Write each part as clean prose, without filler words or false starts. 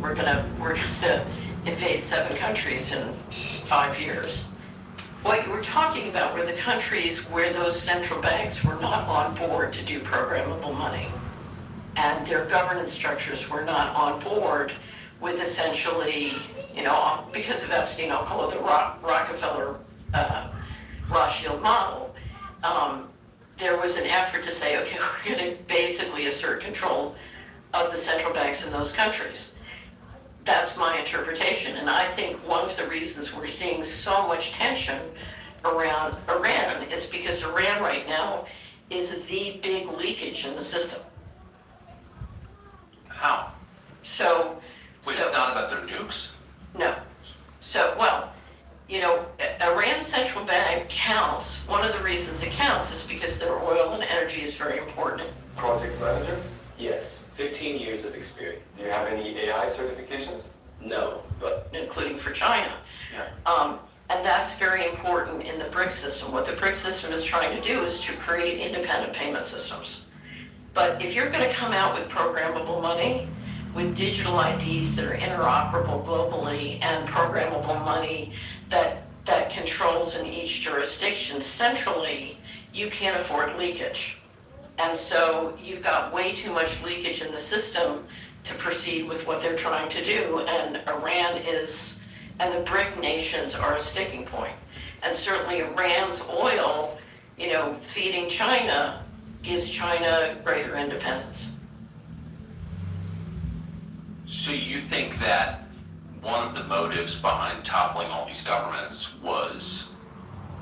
we're gonna invade 7 countries in 5 years. What you were talking about were the countries where those central banks were not on board to do programmable money, and their governance structures were not on board with essentially, because of Epstein, I'll call it the Rockefeller Rothschild model. There was an effort to say, okay, we're going to basically assert control of the central banks in those countries. That's my interpretation, and I think one of the reasons we're seeing so much tension around Iran is because Iran right now is the big leakage in the system. How? Wait, it's not about their nukes? No. Iran's central bank counts. One of the reasons it counts is because their oil and energy is very important. Project manager? Yes, 15 years of experience. Do you have any AI certifications? No, but Including for China. Yeah. And that's very important in the BRICS system. What the BRICS system is trying to do is to create independent payment systems. But if you're going to come out with programmable money, with digital IDs that are interoperable globally and programmable money that controls in each jurisdiction centrally, you can't afford leakage. And so you've got way too much leakage in the system to proceed with what they're trying to do, and Iran is, and the BRIC nations are a sticking point. And certainly Iran's oil, feeding China gives China greater independence. So you think that one of the motives behind toppling all these governments was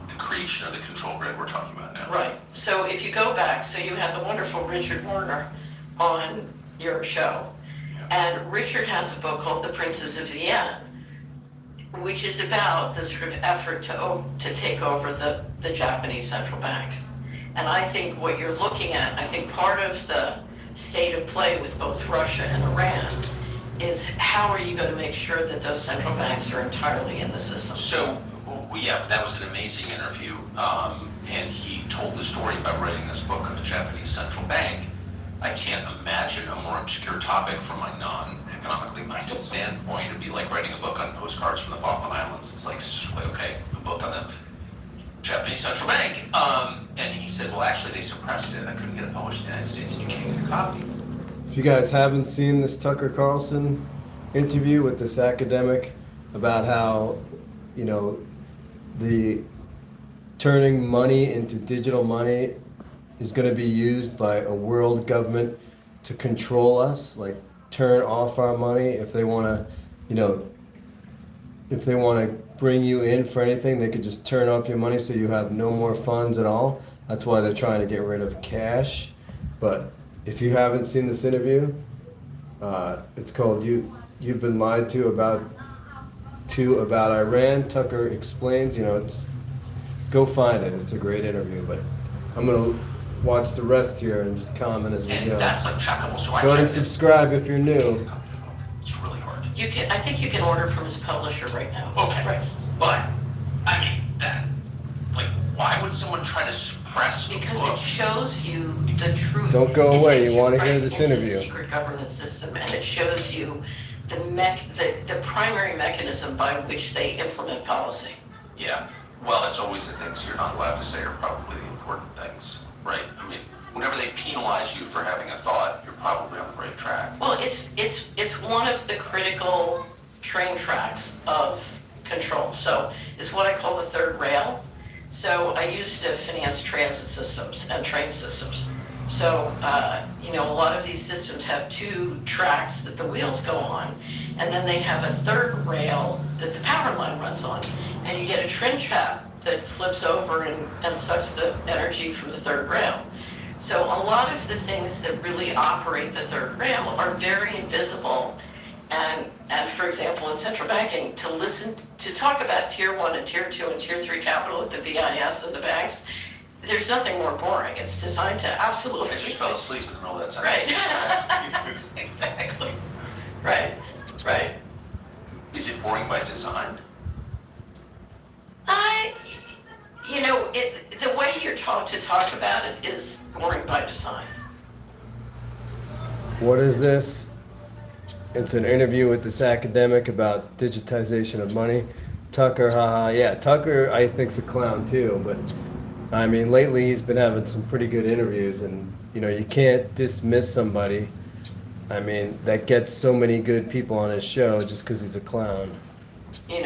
the creation of the control grid we're talking about now? Right. So if you go back, so you have the wonderful Richard Werner on your show. Yeah. And Richard has a book called The Princes of Vienna, which is about the sort of effort to take over the Japanese central bank. And I think what you're looking at, I think part of the state of play with both Russia and Iran is how are you going to make sure that those central banks are entirely in the system? So, yeah, that was an amazing interview. And he told the story about writing this book on the Japanese central bank. I can't imagine a more obscure topic from my non-economically minded standpoint. It'd be like writing a book on postcards from the Falkland Islands. It's just like, okay, a book on the Japanese central bank. And he said, well, actually, they suppressed it. I couldn't get it published in the United States, and you can't get a copy. If you guys haven't seen this Tucker Carlson interview with this academic about how, the turning money into digital money is going to be used by a world government to control us, like turn off our money if they want to, if they want to bring you in for anything, they could just turn off your money so you have no more funds at all. That's why they're trying to get rid of cash. But if you haven't seen this interview, it's called You've Been Lied to About Iran. Tucker explains, go find it. It's a great interview, but I'm going to watch the rest here and just comment as we And go. that's uncheckable. So Go ahead and subscribe if you're new. It's really hard. I think you can order from his publisher right now. Okay. Right. But, I mean, why would someone try to suppress a Because book? it shows you the truth. Don't go It away. takes You wanna hear right this into the interview. secret governance system, and it shows you the primary mechanism by which they implement policy. Yeah. Well, it's always the things you're not allowed to say are probably the important things, right? I mean, whenever they penalize you for having a thought, you're probably on the right track. Well, it's one of the critical train tracks of control. So it's what I call the third rail. So I used to finance transit systems and train systems. So, a lot of these systems have 2 tracks that the wheels go on, and then they have a third rail that the power line runs on. And you get a train trap that flips over and sucks the energy from the third rail. So a lot of the things that really operate the third rail are very invisible. And for example, in central banking, to talk about tier 1 and tier 2 and tier 3 capital at the BIS of the banks, there's nothing more boring. It's designed to absolutely... I just fell asleep in the middle of that Right. Exactly. Right. Is it boring by design? The way you're taught to talk about it is boring by design. What is this? it's an interview with this academic about digitization of money. Tucker, haha, yeah, Tucker I think's a clown too, but I mean lately he's been having some pretty good interviews, and you can't dismiss somebody. I mean, that gets so many good people on his show just because he's a clown. It's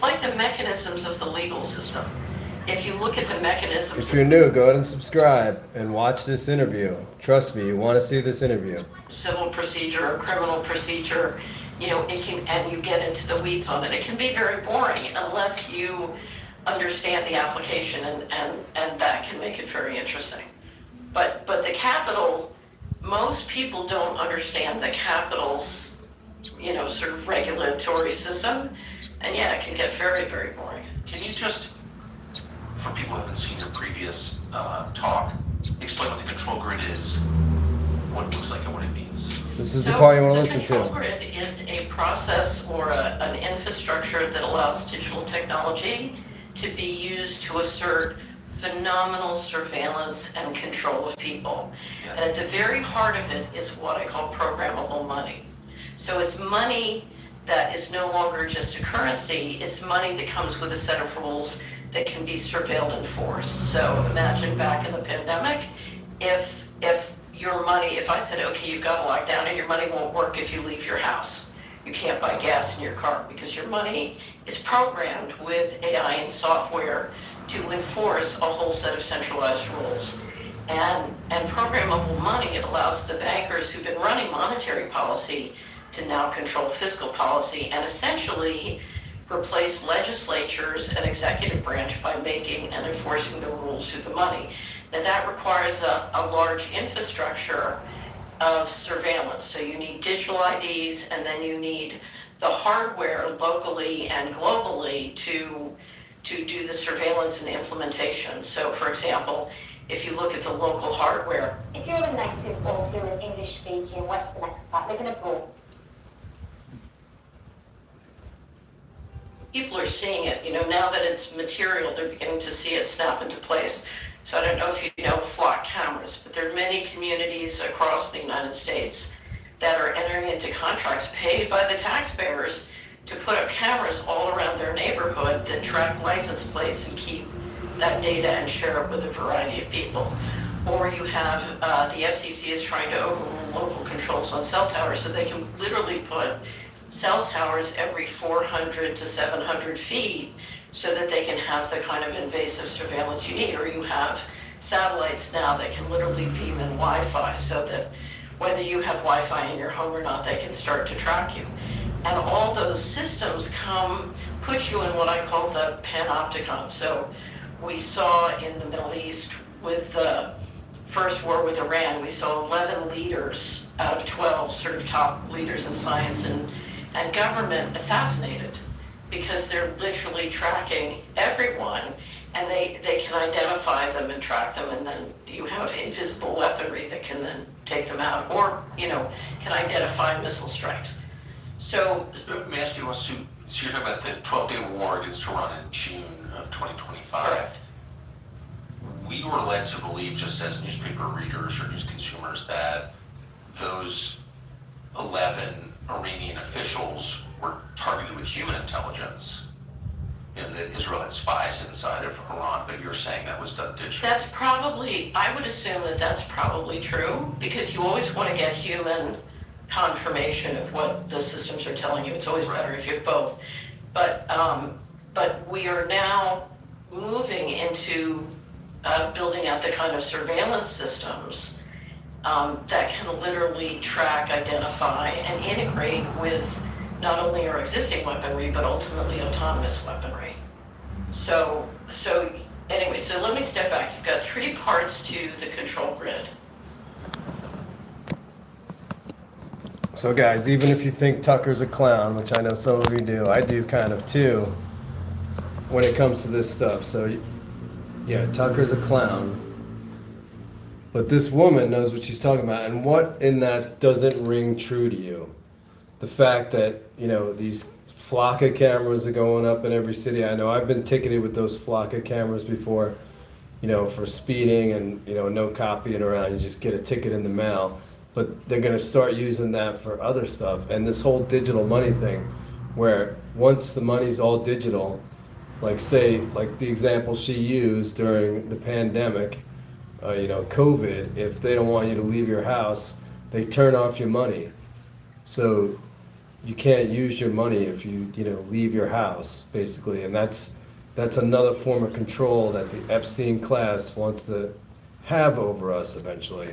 like the mechanisms of the legal system. If you look at the mechanisms, If you're new, go ahead and subscribe and watch this interview. Trust me, you want to see this interview. civil procedure or criminal procedure, it can, and you get into the weeds on it. It can be very boring unless you understand the application, and that can make it very interesting. But the capital, most people don't understand the capital's, sort of regulatory system, and yeah, it can get very, very boring. Can you just, for people who haven't seen your previous talk, explain what the control grid is, what it looks like, and what it means? This is the part you want to The listen control to. grid is a process or an infrastructure that allows digital technology to be used to assert phenomenal surveillance and control of people. Yeah. And at the very heart of it is what I call programmable money. So it's money that is no longer just a currency, it's money that comes with a set of rules that can be surveilled and forced. So imagine back in the pandemic, if your money, if I said, okay, you've got to lock down and your money won't work if you leave your house. You can't buy gas in your car because your money is programmed with AI and software to enforce a whole set of centralized rules. And programmable money, it allows the bankers who've been running monetary policy to now control fiscal policy and essentially replace legislatures and executive branch by making and enforcing the rules through the money. Now that requires a large infrastructure of surveillance. So you need digital IDs, and then you need the hardware locally and globally to do the surveillance and implementation. So for example, if you look at the local hardware. If you're a native or fluent English speaking Western expat living abroad, People are seeing it, now that it's material, they're beginning to see it snap into place. So I don't know if you know flock cameras, but there are many communities across the United States that are entering into contracts paid by the taxpayers to put up cameras all around their neighborhood that track license plates and keep that data and share it with a variety of people. Or you have, the FCC is trying to overrule local controls on cell towers so they can literally put cell towers every 400 to 700 feet so that they can have the kind of invasive surveillance you need. Or you have satellites now that can literally beam in Wi-Fi so that whether you have Wi-Fi in your home or not, they can start to track you. And all those systems put you in what I call the panopticon. So we saw in the Middle East with the first war with Iran, we saw 11 leaders out of 12 sort of top leaders in science and government assassinated because they're literally tracking everyone, and they can identify them and track them, and then you have invisible weaponry that can then take them out, or can identify missile strikes. So Let me ask you, so you're talking about the 12-day war against Iran in June of 2025. Correct. We were led to believe, just as newspaper readers or news consumers, that those 11 Iranian officials were targeted with human intelligence, that Israel had spies inside of Iran, but you're saying that was done digitally. that's probably, I would assume that that's probably true, because you always want to get human confirmation of what the systems are telling you. It's always better if you have both. But we are now moving into building out the kind of surveillance systems that can literally track, identify, and integrate with not only our existing weaponry, but ultimately autonomous weaponry. So anyway, so let me step back. You've got 3 parts to the control grid. So guys, even if you think Tucker's a clown, which I know some of you do, I do kind of too, when it comes to this stuff. So yeah, Tucker's a clown. But this woman knows what she's talking about. And what in that doesn't ring true to you? The fact that, these Flocka cameras are going up in every city. I know I've been ticketed with those Flocka cameras before, for speeding and, no copying around. You just get a ticket in the mail. but they're gonna start using that for other stuff. And this whole digital money thing, where once the money's all digital, like say, like the example she used during the pandemic, COVID, if they don't want you to leave your house, they turn off your money. So you can't use your money if you leave your house, basically. And that's another form of control that the Epstein class wants to have over us eventually.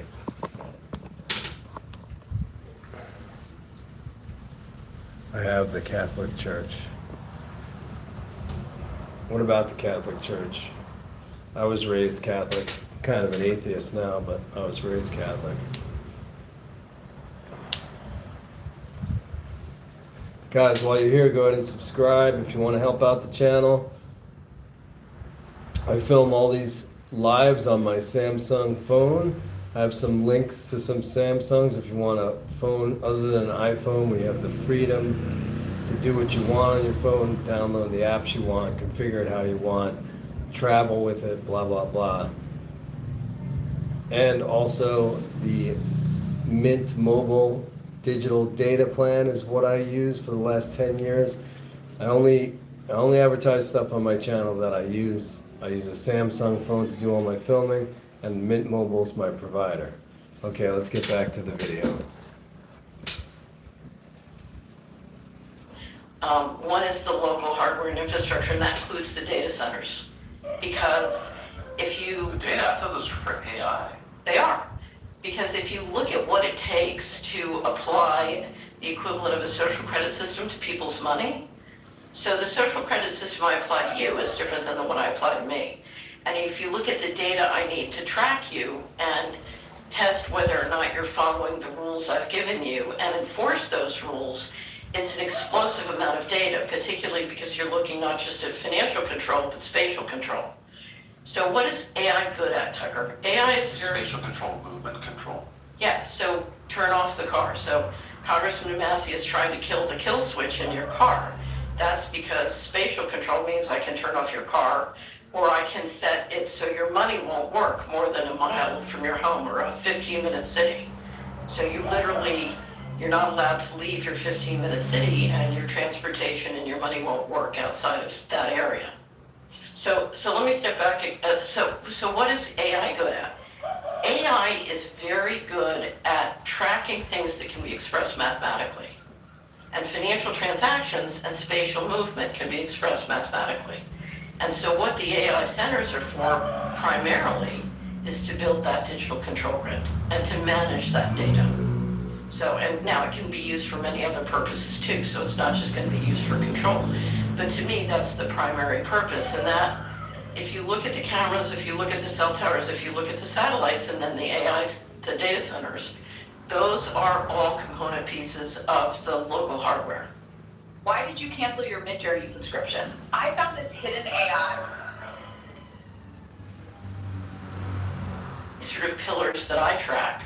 I have the Catholic Church. What about the Catholic Church? I was raised Catholic, kind of an atheist now, but I was raised Catholic. Guys, while you're here, go ahead and subscribe if you want to help out the channel. I film all these lives on my Samsung phone. I have some links to some Samsungs if you want a phone other than an iPhone, where you have the freedom to do what you want on your phone, download the apps you want, configure it how you want, travel with it, blah, blah, blah. And also the Mint Mobile digital data plan is what I use for the last 10 years. I only advertise stuff on my channel that I use. I use a Samsung phone to do all my filming, and Mint Mobile is my provider. Okay, let's get back to the video. One is the local hardware and infrastructure, and that includes the data centers. Because if you... The data, I thought those were for AI. They are. Because if you look at what it takes to apply the equivalent of a social credit system to people's money, so the social credit system I apply to you is different than the one I apply to me. And if you look at the data I need to track you and test whether or not you're following the rules I've given you and enforce those rules, it's an explosive amount of data, particularly because you're looking not just at financial control, but spatial control. So what is AI good at, Tucker? AI is very... Spatial control, movement control. Yeah, so turn off the car. So Congressman Massey is trying to kill the kill switch in your car. That's because spatial control means I can turn off your car, or I can set it so your money won't work more than a mile from your home or a 15-minute city. So you literally, you're not allowed to leave your 15-minute city, and your transportation and your money won't work outside of that area. So let me step back. So what is AI good at? AI is very good at tracking things that can be expressed mathematically. And financial transactions and spatial movement can be expressed mathematically. And so what the AI centers are for primarily is to build that digital control grid and to manage that data. So, and now it can be used for many other purposes too, so it's not just going to be used for control. But to me, that's the primary purpose, and that, if you look at the cameras, if you look at the cell towers, if you look at the satellites, and then the AI, the data centers, those are all component pieces of the local hardware. Why did you cancel your Midjourney subscription? I found this hidden AI. Sort of pillars that I track.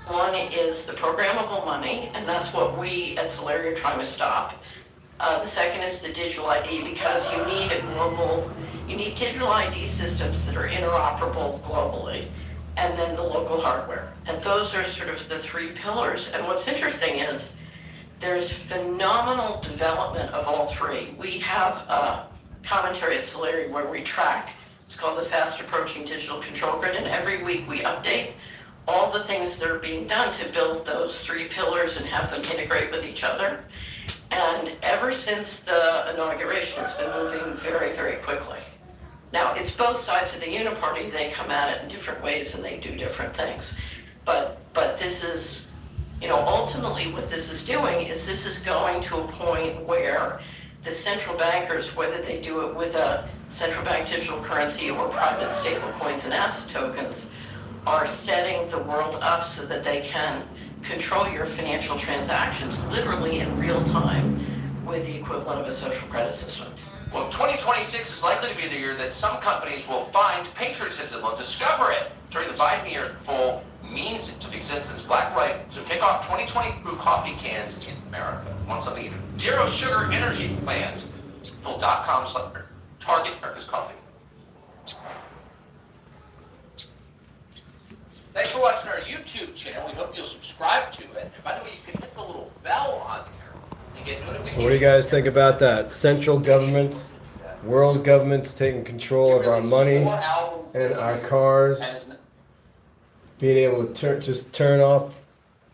One is the programmable money, and that's what we at Solari are trying to stop. The second is the digital ID, because you need digital ID systems that are interoperable globally, and then the local hardware. And those are sort of the three pillars. And what's interesting is there's phenomenal development of all three. We have a commentary at Solari where we track, it's called the Fast Approaching Digital Control Grid, and every week we update all the things that are being done to build those three pillars and have them integrate with each other. And ever since the inauguration, it's been moving very, very quickly. Now, it's both sides of the uniparty. They come at it in different ways and they do different things. But this is, ultimately what this is doing is this is going to a point where the central bankers, whether they do it with a central bank digital currency or private stable coins and asset tokens, are setting the world up so that they can control your financial transactions literally in real time with the equivalent of a social credit system. Well, 2026 is likely to be the year that some companies will find patriotism, will discover it during the Biden year full means into existence. BlackRock to kick off 2020 brew coffee cans in America. Want something? Zero sugar energy plans. Full.com/Target America's Coffee. Thanks for watching our YouTube channel. We hope you'll subscribe to it. And by the way, you can hit the little bell on there and get notifications. So what do you guys think about that? Central governments, world governments taking control of our money and our cars, being able to just turn off,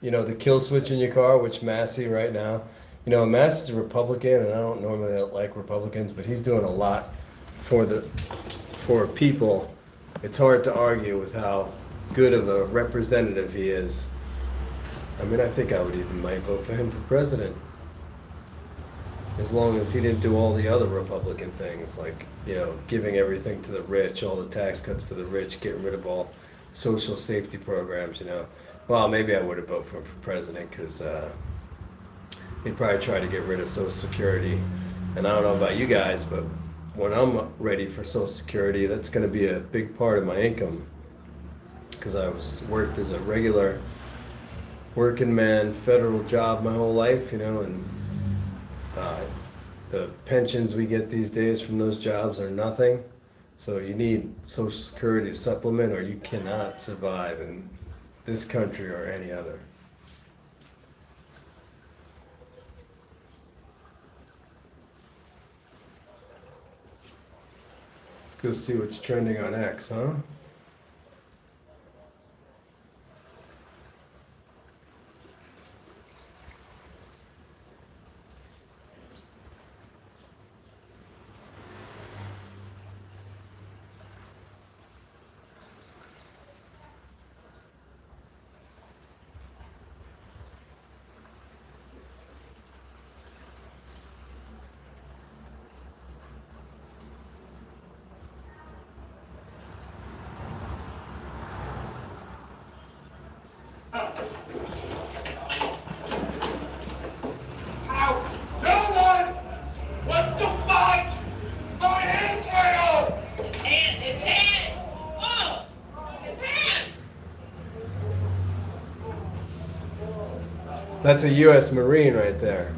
the kill switch in your car, which Massey right now, Massey's a Republican, and I don't normally like Republicans, but he's doing a lot for people. It's hard to argue with how good of a representative he is. I mean, I think I would even might vote for him for president. As long as he didn't do all the other Republican things, like, giving everything to the rich, all the tax cuts to the rich, getting rid of all social safety programs, Well, maybe I would have voted for him for president, because he'd probably try to get rid of Social Security. And I don't know about you guys, but when I'm ready for Social Security, that's going to be a big part of my income. Because I worked as a regular working man, federal job my whole life, and the pensions we get these days from those jobs are nothing. So you need Social Security supplement, or you cannot survive in this country or any other. Let's go see what's trending on X, huh? That's a U.S. Marine right there.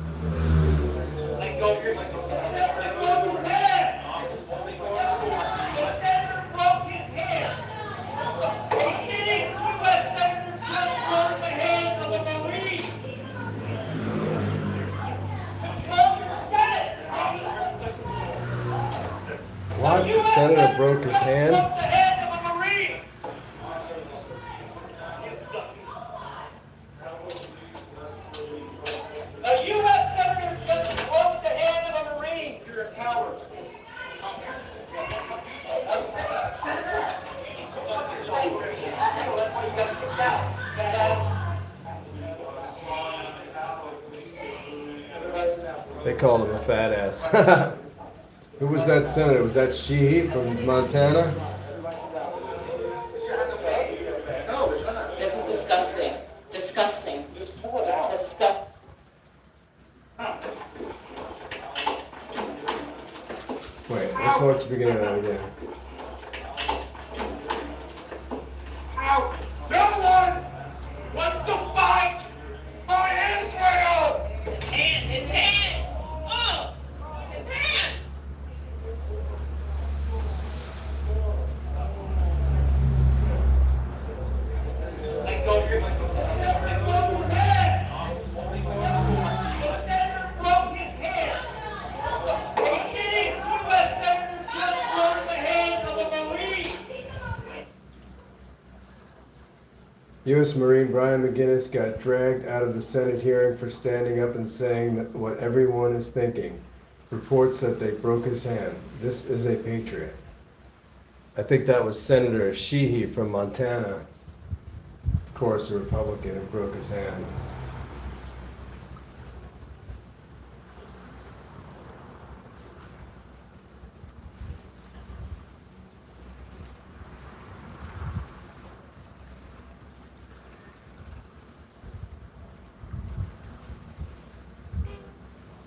What? The senator broke his hand? They called him a fat ass. Who was that senator? Was that Sheehy from Montana? This is disgusting. Disgusting. Just pull it out. Wait, let's watch the beginning of that again. No one wants to fight for Israel! His hand! Oh! His hand! Let's go here. It broke his hand! The senator broke his hand! A sitting U.S. senator just broke the hand of a Marine! U.S. Marine Brian McGinnis got dragged out of the Senate hearing for standing up and saying that what everyone is thinking. Reports that they broke his hand. This is a patriot. I think that was Senator Sheehy from Montana. Of course, a Republican who broke his hand.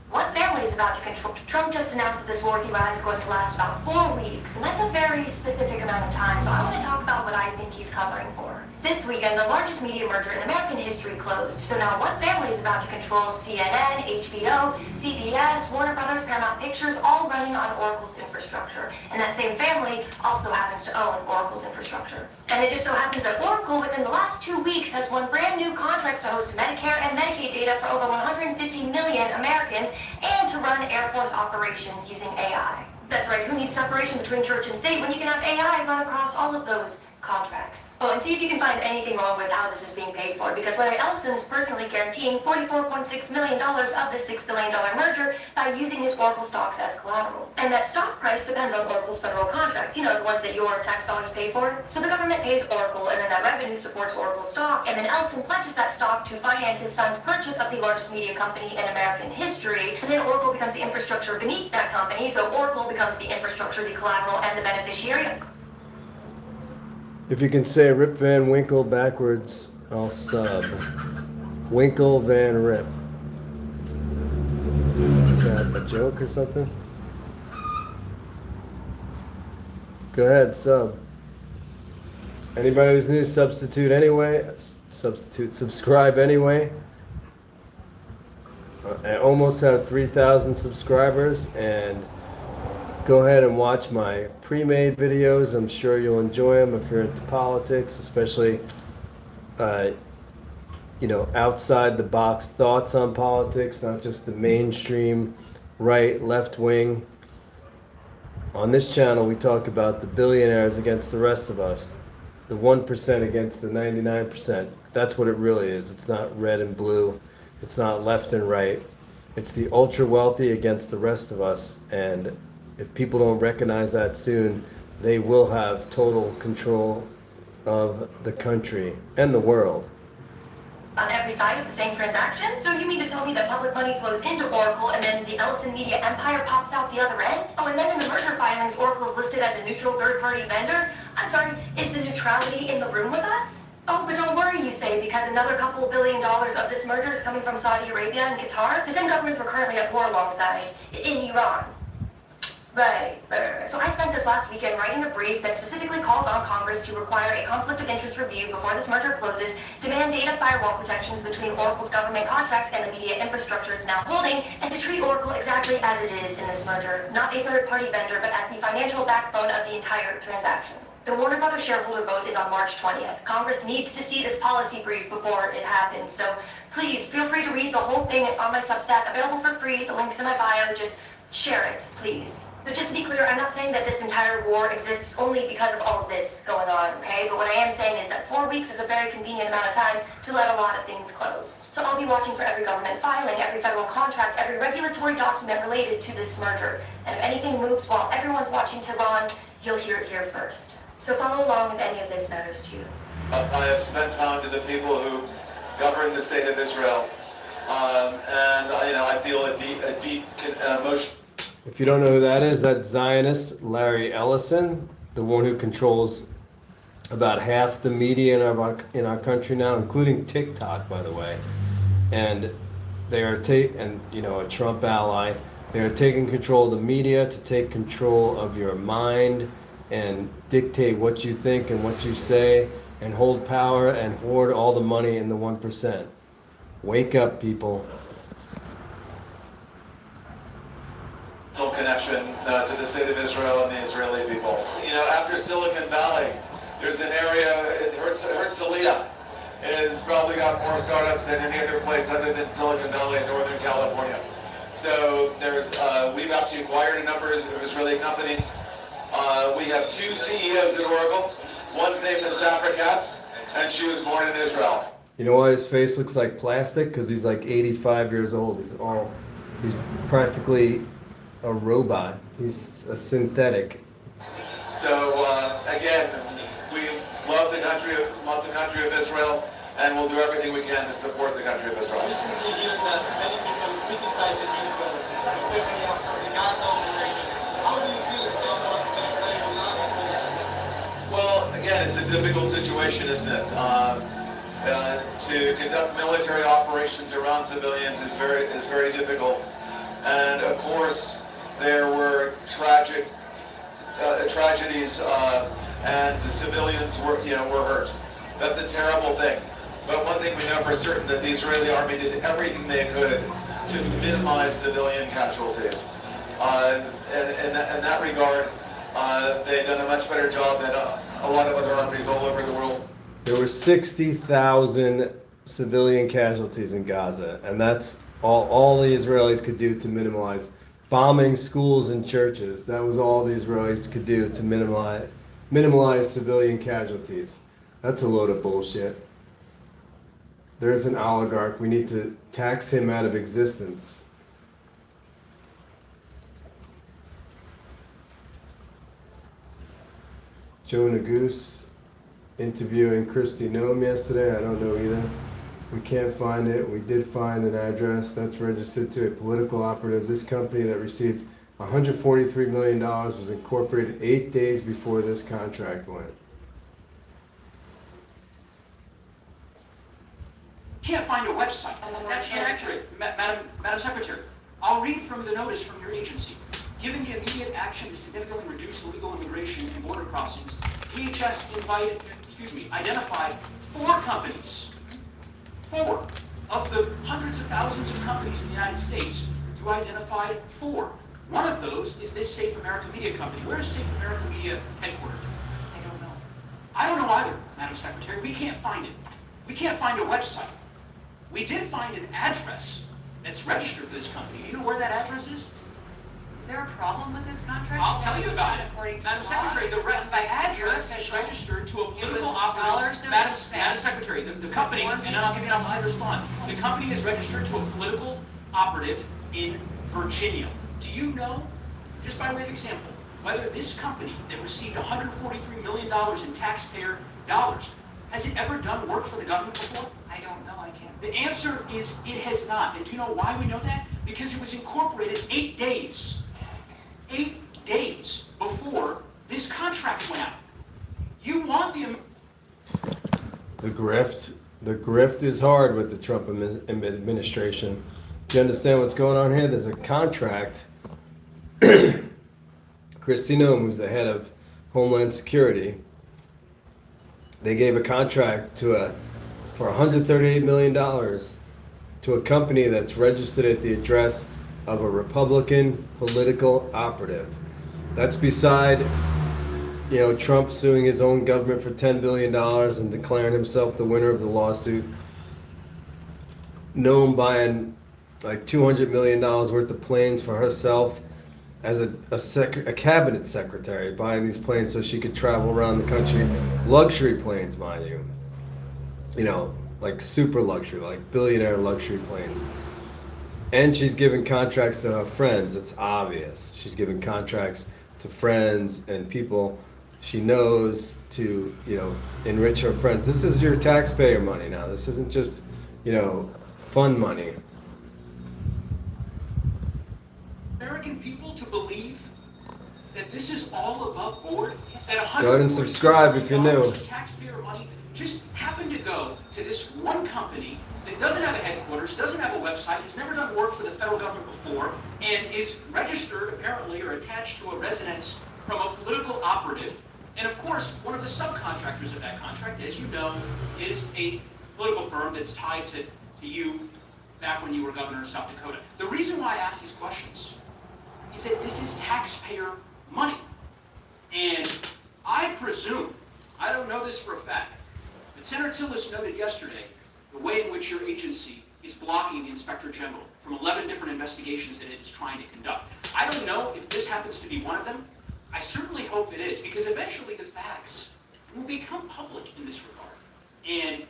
What family is about to control? Trump just announced that this war with Iran is going to last about 4 weeks, and that's a very specific amount amount of time, so I want to talk about what I think he's covering for. This weekend, the largest media merger in American history closed, so now one family is about to control CNN, HBO, CBS, Warner Brothers, Paramount Pictures, all running on Oracle's infrastructure. And that same family also happens to own Oracle's infrastructure. And it just so happens that Oracle, within the last 2 weeks, has won brand new contracts to host Medicare and Medicaid data for over 150 million Americans and to run Air Force operations using AI. That's right, who needs separation between church and state when you can have AI run across all of those contracts? Oh, and see if you can find anything wrong with how this is being paid for, because Larry Ellison is personally guaranteeing $44.6 million of this $6 billion merger by using his Oracle stocks as collateral. And that stock price depends on Oracle's federal contracts, you know, the ones that your tax dollars pay for. So the government pays Oracle, and then that revenue supports Oracle stock, and then Ellison pledges that stock to finance his son's purchase of the largest media company in American history, and then Oracle becomes the infrastructure beneath that company, so Oracle becomes the infrastructure, the collateral, and the beneficiary. If you can say Rip Van Winkle backwards, I'll sub. Winkle Van Rip. Is that a joke or something? Go ahead, sub. Anybody who's new, substitute anyway. Subscribe anyway. I almost have 3,000 subscribers, and go ahead and watch my pre-made videos. I'm sure you'll enjoy them if you're into politics, especially, outside the box thoughts on politics, not just the mainstream right, left wing. On this channel, we talk about the billionaires against the rest of us, the 1% against the 99%. That's what it really is. It's not red and blue. It's not left and right. It's the ultra wealthy against the rest of us. And if people don't recognize that soon, they will have total control of the country and the world. On every side of the same transaction? So you mean to tell me that public money flows into Oracle and then the Ellison Media empire pops out the other end? Oh, and then in the merger filings, Oracle is listed as a neutral third-party vendor? I'm sorry, is the neutrality in the room with us? Oh, but don't worry, you say, because another couple $1 billion of this merger is coming from Saudi Arabia and Qatar, the same governments we're currently at war alongside, in Iran. Right. So I spent this last weekend writing a brief that specifically calls on Congress to require a conflict of interest review before this merger closes, demand data firewall protections between Oracle's government contracts and the media infrastructure it's now holding, and to treat Oracle exactly as it is in this merger, not a third-party vendor, but as the financial backbone of the entire transaction. The Warner Brothers shareholder vote is on March 20th. Congress needs to see this policy brief before it happens, so please feel free to read the whole thing. It's on my Substack, available for free. The link's in my bio. Just share it, please. So just to be clear, I'm not saying that this entire war exists only because of all of this going on, okay? But what I am saying is that 4 weeks is a very convenient amount of time to let a lot of things close. So I'll be watching for every government filing, every federal contract, every regulatory document related to this merger. And if anything moves while everyone's watching Tehran, you'll hear it here first. So follow along if any of this matters to you. I have spent time to the people who govern the state of Israel, and I feel a deep emotion. If you don't know who that is, that's Zionist Larry Ellison, the one who controls about half the media in our country now, including TikTok, by the way. And they are a Trump ally. They are taking control of the media to take control of your mind and dictate what you think and what you say and hold power and hoard all the money in the 1%. Wake up, people. Connection to the state of Israel and the Israeli people. After Silicon Valley, there's an area, Herzliya, has probably got more startups than any other place other than Silicon Valley in Northern California. So we've actually acquired a number of Israeli companies. We have 2 CEOs at Oracle. One's named Safra Katz, and she was born in Israel. You know why his face looks like plastic? Because he's like 85 years old. He's practically a robot. He's a synthetic. So again, we love the country of Israel, and we'll do everything we can to support the country of Israel. Recently hear that many people criticizing Israel, especially after the Gaza operation. How do you feel about Gaza and not? Well, again, it's a difficult situation, isn't it? To conduct military operations around civilians is very difficult, and of course there were tragedies and the civilians were hurt. That's a terrible thing. But one thing we know for certain, that the Israeli army did everything they could to minimize civilian casualties. In that regard, they've done a much better job than a lot of other armies all over the world. There were 60,000 civilian casualties in Gaza, and that's all the Israelis could do to minimize bombing schools and churches. That was all the Israelis could do to minimize civilian casualties. That's a load of bullshit. There's an oligarch. We need to tax him out of existence. Joe Goose interviewing Kristi Noem yesterday. I don't know either. We can't find it. We did find an address that's registered to a political operative. This company that received $143 million was incorporated 8 days before this contract went. Can't find a website. That's inaccurate, Madam Secretary. I'll read from the notice from your agency. Given the immediate action to significantly reduce illegal immigration and border crossings, DHS identified 4 companies. 4 of the hundreds of thousands of companies in the United States. You identified 4. One of those is this Safe America Media company. Where is Safe America Media headquartered? I don't know. I don't know either, Madam Secretary. We can't find it. We can't find a website. We did find an address that's registered for this company. Do you know where that address is? Is there a problem with this contract? I'll tell you about it. According to Madam law, Secretary, the it's done by address Congress. is registered to a political was operative. dollars that were spent. Madam Secretary, the company, and then I'll give you an opportunity to respond. The company is registered to a political operative in Virginia. Do you know, just by way of example, whether this company that received $143 million in taxpayer dollars, has it ever done work for the government before? I don't know, I can't. The answer is it has not. And do you know why we know that? Because it was incorporated 8 days. 8 days before this contract went out. You want The grift is hard with the Trump administration. Do you understand what's going on here? There's a contract. Kristi Noem, who's the head of Homeland Security, they gave a contract for $138 million to a company that's registered at the address of a Republican political operative. That's beside, Trump suing his own government for $10 billion and declaring himself the winner of the lawsuit. Noem buying like $200 million worth of planes for herself as a cabinet secretary, buying these planes so she could travel around the country. Luxury planes, mind you. Like super luxury, like billionaire luxury planes. And she's giving contracts to her friends. It's obvious. She's giving contracts to friends and people she knows to, enrich her friends. This is your taxpayer money now. This isn't just, fun money. American people to believe that this is all above board? That Go ahead and subscribe if you're new. of taxpayer money just happened to go to this one company that doesn't have a headquarters, doesn't have a website, has never done work for the federal government before, and is registered apparently or attached to a residence from a political operative. And of course, one of the subcontractors of that contract, as you know, is a political firm that's tied to you back when you were governor of South Dakota. The reason why I ask these questions is that this is taxpayer money. And I presume, I don't know this for a fact, but Senator Tillis noted yesterday the way in which your agency is blocking the Inspector General from 11 different investigations that it is trying to conduct. I don't know if this happens to be one of them. I certainly hope it is, because eventually the facts will become public in this regard. And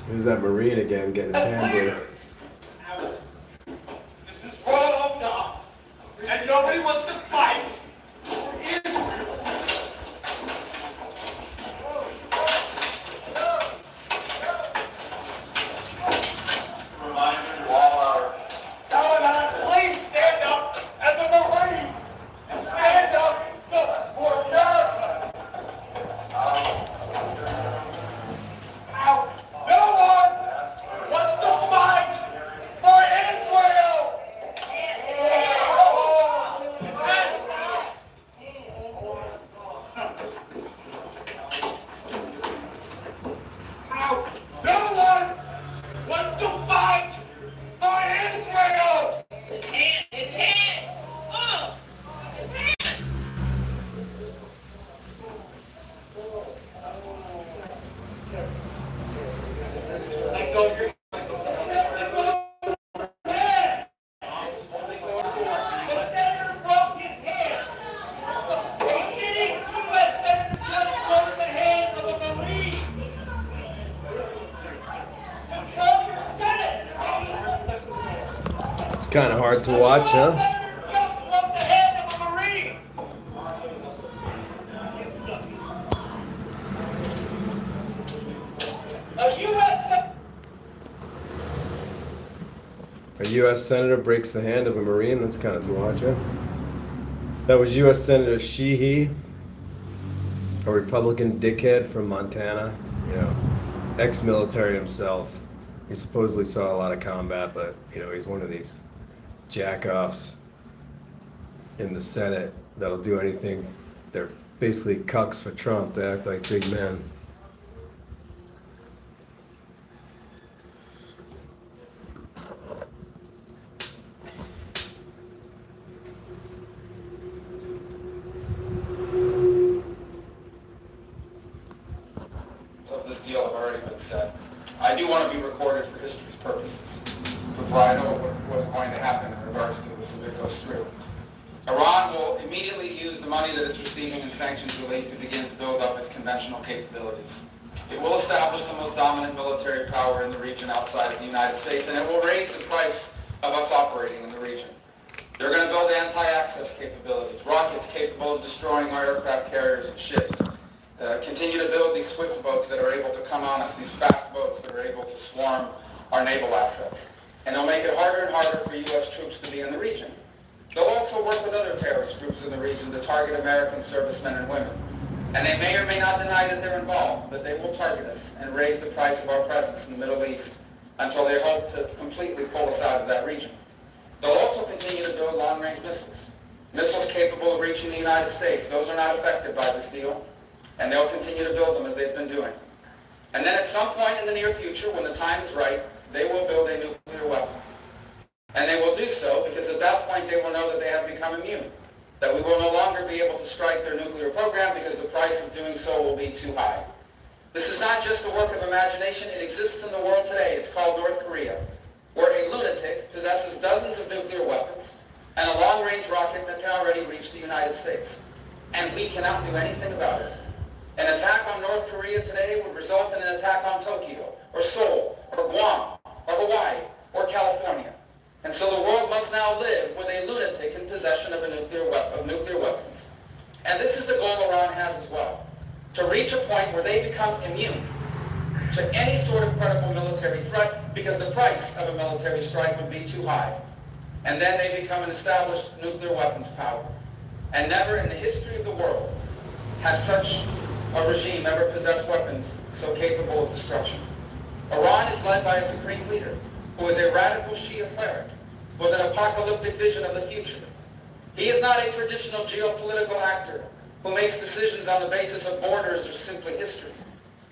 There's that Marine again getting his hand broke. This is wrong, and nobody wants to fight. Please stand up as a Marine and stand up for America. wants to fight for Israel. His hand, his hand. Oh, his hand. Let go of your hand. The senator broke his hand. A sitting U.S. senator just broke the hand of a Marine. Control your Senate. It's kind of hard to watch, huh? Senator just broke the hand of a Marine. A U.S. A U.S. senator breaks the hand of a Marine. That's kind of to watch, huh? That was U.S. Senator Sheehy, a Republican dickhead from Montana. You know, ex-military himself. He supposedly saw a lot of combat, but you know, he's one of these jack-offs in the Senate that'll do anything. They're basically cucks for Trump. They act like big men. Of this deal have already been said. I do want to be recorded for history's purposes, before I know what's going to happen in regards to this if it goes through. Iran will immediately use the money that it's receiving in sanctions relief to begin to build up its conventional capabilities. It will establish the most dominant military power in the region outside of the United States, and it will raise the price of us operating in the region. They're going to build anti-access capabilities, rockets capable of destroying our aircraft carriers and ships. Continue to build these swift boats that are able to come on us, these fast boats that are able to swarm our naval assets. And they'll make it harder and harder for U.S. troops to be in the region. They'll also work with other terrorist groups in the region to target American servicemen and women. And they may or may not deny that they're involved, but they will target us and raise the price of our presence in the Middle East until they hope to completely pull us out of that region. They'll also continue to build long-range missiles, missiles capable of reaching the United States. Those are not affected by this deal. And they'll continue to build them as they've been doing. And then at some point in the near future, when the time is right, they will build a nuclear weapon. And they will do so because at that point they will know that they have become immune, that we will no longer be able to strike their nuclear program because the price of doing so will be too high. This is not just a work of imagination. It exists in the world today. It's called North Korea, where a lunatic possesses dozens of nuclear weapons and a long-range rocket that can already reach the United States. And we cannot do anything about it. An attack on North Korea today would result in an attack on Tokyo, or Seoul, or Guam, or Hawaii, or California. And so the world must now live with a lunatic in possession of nuclear weapons. And this is the goal Iran has as well, to reach a point where they become immune to any sort of credible military threat because the price of a military strike would be too high. And then they become an established nuclear weapons power. And never in the history of the world has such a regime ever possessed weapons so capable of destruction. Iran is led by a supreme leader who is a radical Shia cleric with an apocalyptic vision of the future. He is not a traditional geopolitical actor who makes decisions on the basis of borders or simply history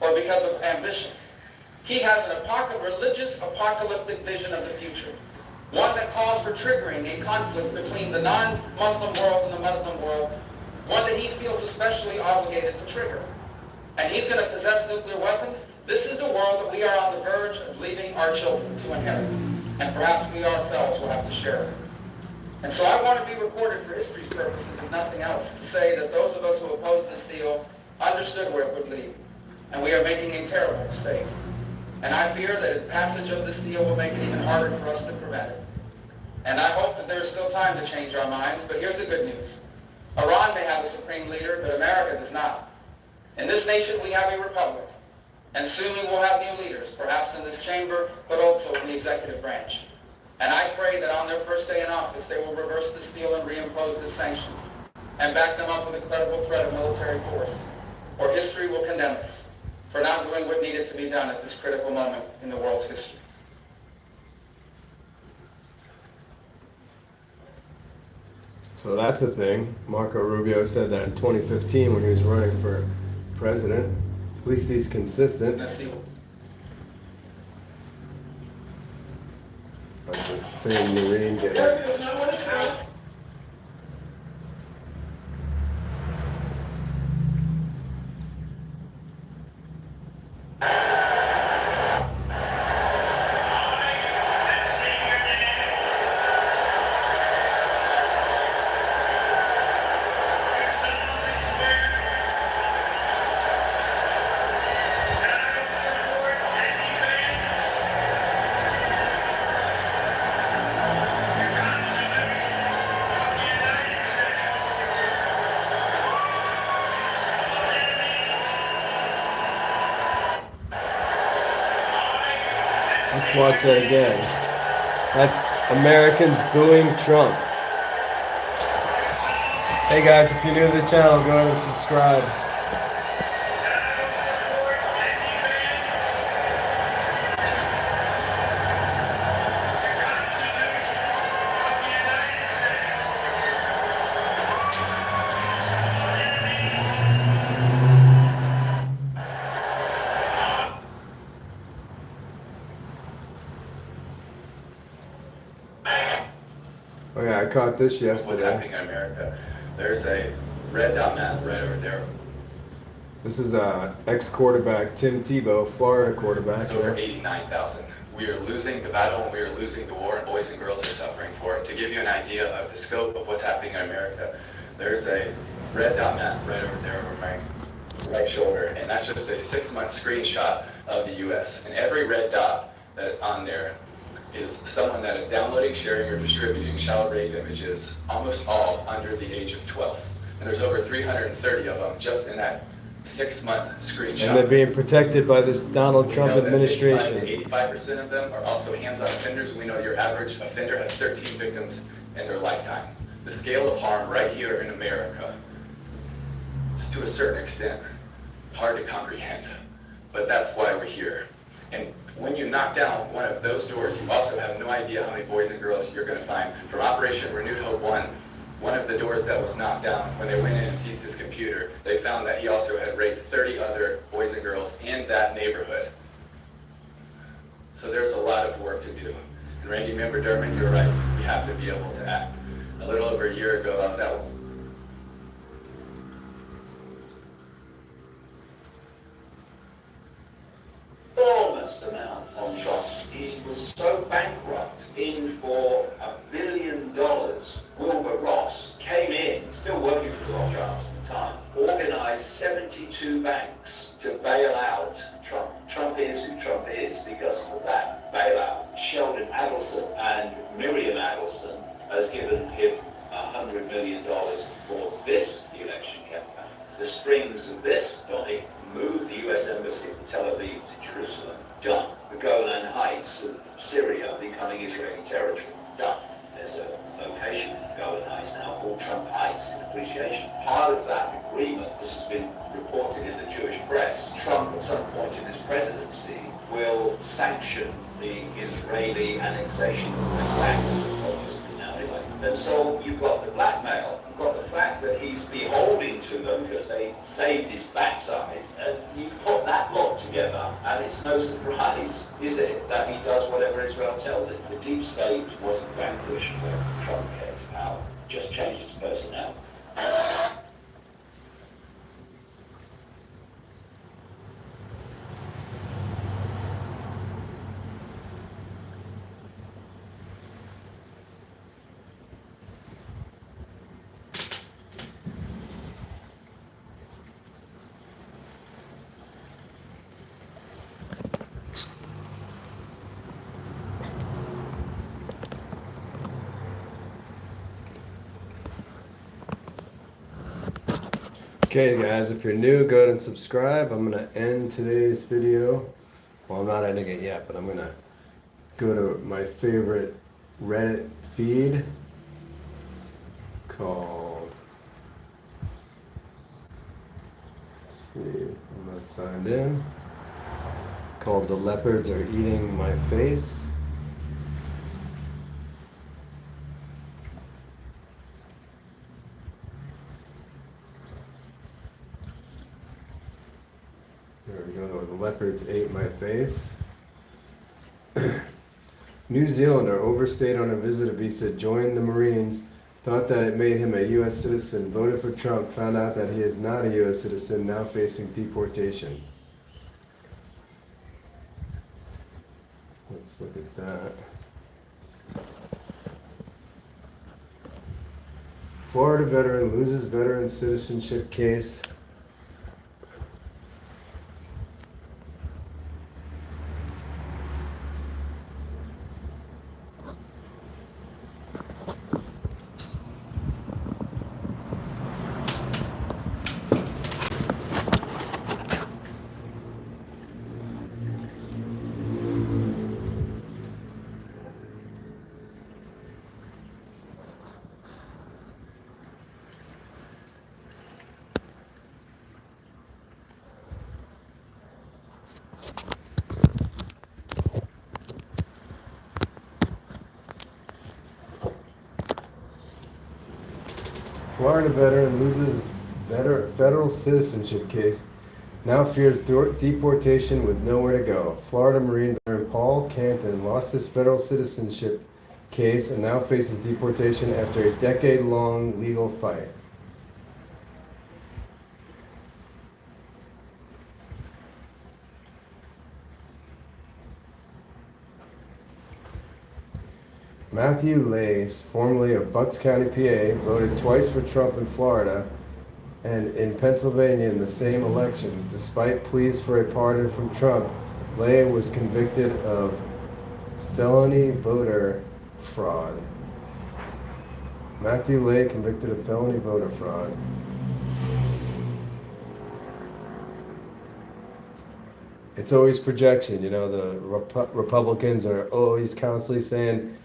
or because of ambitions. He has an religious apocalyptic vision of the future, one that calls for triggering a conflict between the non-Muslim world and the Muslim world, one that he feels especially obligated to trigger. And he's going to possess nuclear weapons. This is the world that we are on the verge of leaving our children to inherit. And perhaps we ourselves will have to share it. And so I want to be recorded for history's purposes, if nothing else, to say that those of us who opposed this deal understood where it would lead. And we are making a terrible mistake. And I fear that passage of this deal will make it even harder for us to prevent it. And I hope that there's still time to change our minds, but here's the good news. Iran may have a supreme leader, but America does not. In this nation, we have a republic. And soon we will have new leaders, perhaps in this chamber, but also in the executive branch. And I pray that on their first day in office, they will reverse this deal and reimpose the sanctions and back them up with a credible threat of military force, or history will condemn us for not doing what needed to be done at this critical moment in the world's history. So that's a thing. Marco Rubio said that in 2015 when he was running for president. At least he's consistent. Let's see. That's the same Marine guy. There's no one out. Let's watch that again. That's Americans booing Trump. Hey guys, if you're new to the channel, go ahead and subscribe. Oh yeah, I caught this yesterday. What's happening in America? There's a red dot map right over there. This is ex-quarterback Tim Tebow, Florida quarterback. It's over 89,000. We are losing the battle, we are losing the war, and boys and girls are suffering for it. To give you an idea of the scope of what's happening in America, there's a red dot map right over there over my right shoulder, and that's just a 6-month screenshot of the U.S. And every red dot that is on there is someone that is downloading, sharing, or distributing child rape images, almost all under the age of 12. And there's over 330 of them just in that 6-month screenshot. And they're being protected by this Donald Trump We know that administration. 85% of them are also hands-on offenders. We know your average offender has 13 victims in their lifetime. The scale of harm right here in America is, to a certain extent, hard to comprehend. But that's why we're here. And when you knock down one of those doors, you also have no idea how many boys and girls you're going to find. From Operation Renewed Hope 1, one of the doors that was knocked down, when they went in and seized his computer, they found that he also had raped 30 other boys and girls in that neighborhood. So there's a lot of work to do. And Ranking Member Durman, you're right, we have to be able to act. A little over a year ago, I was at enormous amount on Trump. He was so bankrupt, in for $1 billion. Wilbur Ross came in, still working for the Rothschilds at the time, organized 72 banks to bail out Trump. Trump is who Trump is because of that bailout. Sheldon Adelson and Miriam Adelson has given him $100 million for this election campaign. The strings of this, Donnie, moved the U.S. Embassy from Tel Aviv to Jerusalem. Done. The Golan Heights of Syria becoming Israeli territory. Done. There's a location in Golan Heights now called Trump Heights in appreciation. Part of that agreement, this has been reported in the Jewish press, Trump at some point in his presidency will sanction the Israeli annexation of this land. Now anyway. And so you've got the blackmail, you've got the fact that he's beholden to them because they saved his backside, and you put that lot together, and it's no surprise, is it, that he does whatever Israel tells him. The deep state wasn't vanquished when Trump came to power, just changed its personnel. Okay guys, if you're new, go ahead and subscribe. I'm gonna end today's video. Well, I'm not ending it yet, but I'm gonna go to my favorite Reddit feed called, let's see, I'm not signed in, called The Leopards Are Eating My Face. There we go, the leopards ate my face. New Zealander overstayed on a visit visa, joined the Marines, thought that it made him a U.S. citizen, voted for Trump, found out that he is not a U.S. citizen, now facing deportation. Let's look at that. Florida veteran loses veteran citizenship case. Florida veteran loses federal citizenship case, now fears deportation with nowhere to go. Florida Marine veteran Paul Canton lost his federal citizenship case and now faces deportation after a decade-long legal fight. Matthew Lace, formerly of Bucks County, PA, voted twice for Trump in Florida and in Pennsylvania in the same election. Despite pleas for a pardon from Trump, Lay was convicted of felony voter fraud. Matthew Lay convicted of felony voter fraud. It's always projection, you know, the Republicans are always constantly saying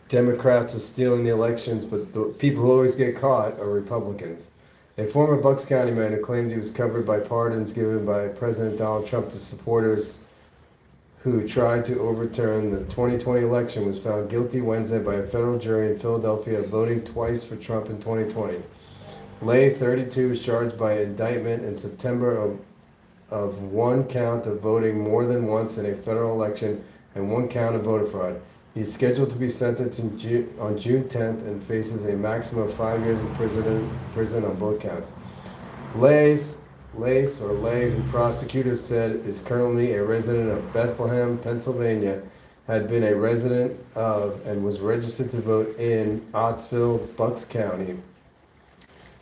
Democrats are stealing the elections, but the people who always get caught are Republicans. A former Bucks County man who claimed he was covered by pardons given by President Donald Trump to supporters who tried to overturn the 2020 election was found guilty Wednesday by a federal jury in Philadelphia of voting twice for Trump in 2020. Lay, 32, was charged by indictment in September of one count of voting more than once in a federal election and one count of voter fraud. He's scheduled to be sentenced on June 10th and faces a maximum of 5 years in prison on both counts. Lace, who prosecutors said is currently a resident of Bethlehem, Pennsylvania, had been a resident of and was registered to vote in Ottsville, Bucks County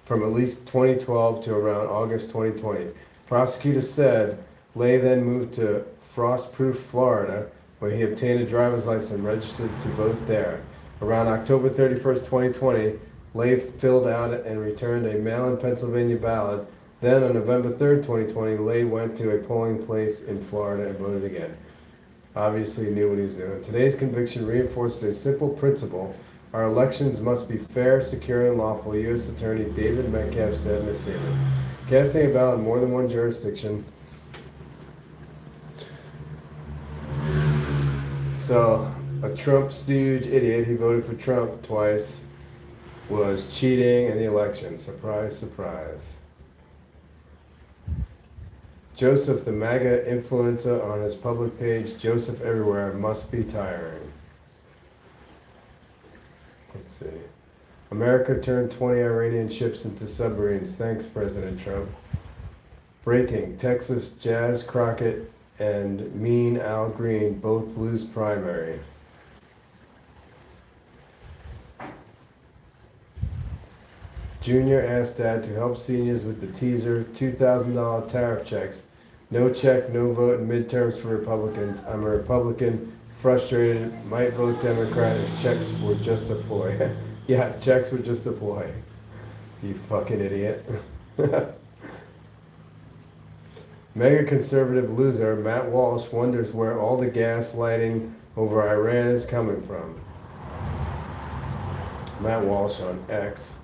from at least 2012 to around August 2020. Prosecutors said Lay then moved to Frostproof, Florida, where he obtained a driver's license and registered to vote there. Around October 31st, 2020, Lay filled out and returned a mail-in Pennsylvania ballot. Then on November 3rd, 2020, Lay went to a polling place in Florida and voted again. Obviously, he knew what he was doing. Today's conviction reinforces a simple principle. Our elections must be fair, secure, and lawful, U.S. Attorney David Metcalf said in a statement. Casting a ballot in more than one jurisdiction. So, a Trump stooge idiot, he voted for Trump twice, was cheating in the election. Surprise, surprise. Joseph, the MAGA influencer on his public page, Joseph Everywhere, must be tiring. Let's see. America turned 20 Iranian ships into submarines. Thanks, President Trump. Breaking. Texas, Jazz Crockett and Mean Al Green both lose primary. Junior asked Dad to help seniors with the teaser $2,000 tariff checks. No check, no vote in midterms for Republicans. I'm a Republican, frustrated, might vote Democrat if checks were just a ploy. Yeah, checks were just a ploy. You fucking idiot. Mega conservative loser Matt Walsh wonders where all the gaslighting over Iran is coming from. Matt Walsh on X.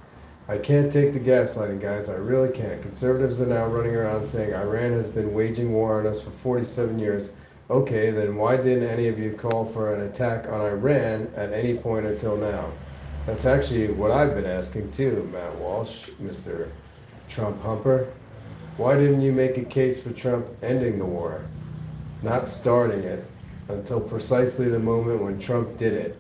I can't take the gaslighting, guys. I really can't. Conservatives are now running around saying Iran has been waging war on us for 47 years. Okay, then why didn't any of you call for an attack on Iran at any point until now? That's actually what I've been asking too, Matt Walsh, Mr. Trump humper. Why didn't you make a case for Trump ending the war, not starting it, until precisely the moment when Trump did it.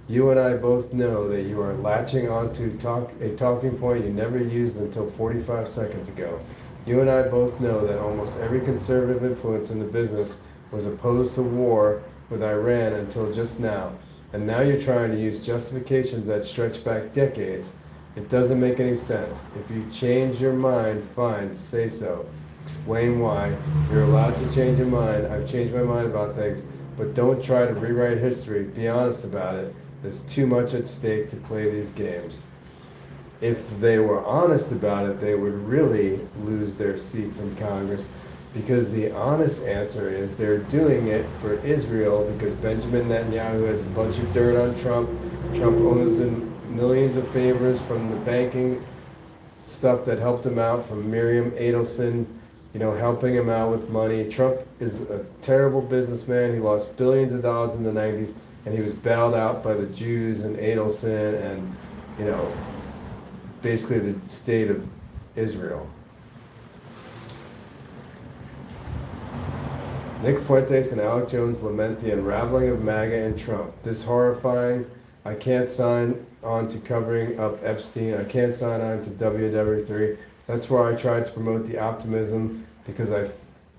You and I both know that you are latching onto a talking point you never used until 45 seconds ago. You and I both know that almost every conservative influence in the business was opposed to war with Iran until just now. And now you're trying to use justifications that stretch back decades. It doesn't make any sense. If you change your mind, fine, say so. Explain why. You're allowed to change your mind. I've changed my mind about things, but don't try to rewrite history. Be honest about it. There's too much at stake to play these games. If they were honest about it, they would really lose their seats in Congress, because the honest answer is they're doing it for Israel because Benjamin Netanyahu has a bunch of dirt on Trump. Trump owes him millions of favors from the banking stuff that helped him out, from Miriam Adelson, helping him out with money. Trump is a terrible businessman. He lost billions of dollars in the 90s, and he was bailed out by the Jews and Adelson and, basically the state of Israel. Nick Fuentes and Alec Jones lament the unraveling of MAGA and Trump. This horrifying. I can't sign on to covering up Epstein. I can't sign on to WW3. That's where I tried to promote the optimism, because I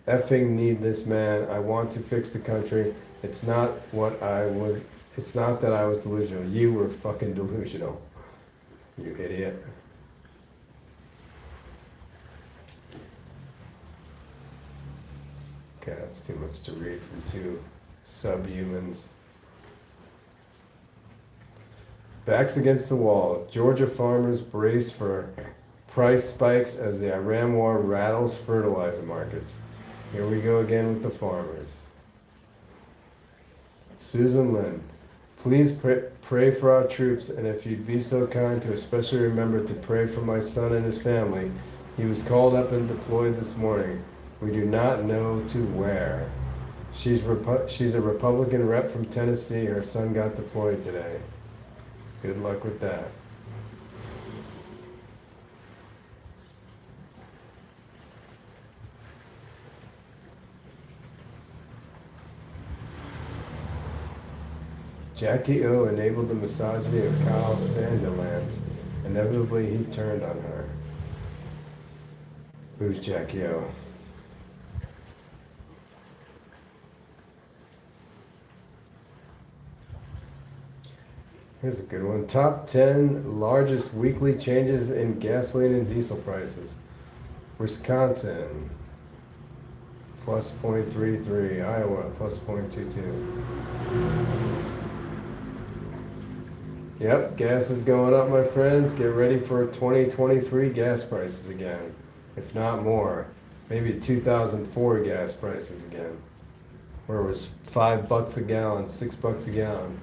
effing need this man. I want to fix the country. It's not that I was delusional. You were fucking delusional. You idiot. Okay, that's too much to read from two subhumans. Backs against the wall. Georgia farmers brace for price spikes as the Iran war rattles fertilizer markets. Here we go again with the farmers. Susan Lynn. Please pray for our troops, and if you'd be so kind to especially remember to pray for my son and his family. He was called up and deployed this morning. We do not know to where. She's a Republican rep from Tennessee. Her son got deployed today. Good luck with that. Jackie O enabled the misogyny of Kyle Sandilands. Inevitably, he turned on her. Who's Jackie O? Here's a good one. Top 10 largest weekly changes in gasoline and diesel prices. Wisconsin, plus 0.33. Iowa, plus 0.22. Yep, gas is going up, my friends. Get ready for 2023 gas prices again, if not more. Maybe 2004 gas prices again, where it was $5 a gallon, $6 a gallon.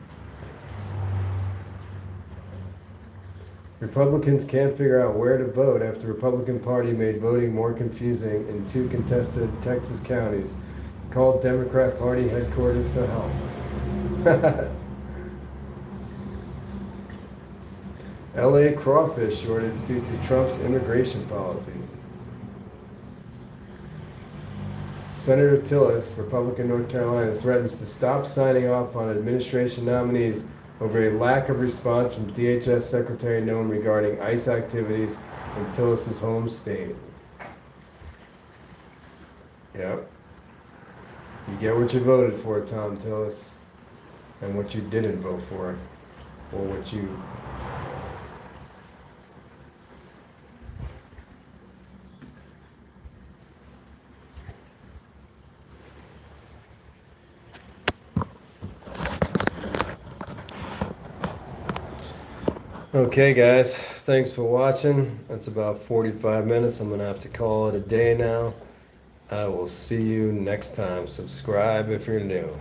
Republicans can't figure out where to vote after the Republican Party made voting more confusing in two contested Texas counties. Called Democrat Party headquarters for help. LA crawfish shortage due to Trump's immigration policies. Senator Tillis, Republican North Carolina, threatens to stop signing off on administration nominees over a lack of response from DHS Secretary Noem regarding ICE activities in Tillis' home state. Yep. You get what you voted for, Tom Tillis, and what you didn't vote for, or what you... Okay guys, thanks for watching. That's about 45 minutes. I'm gonna have to call it a day now. I will see you next time. Subscribe if you're new.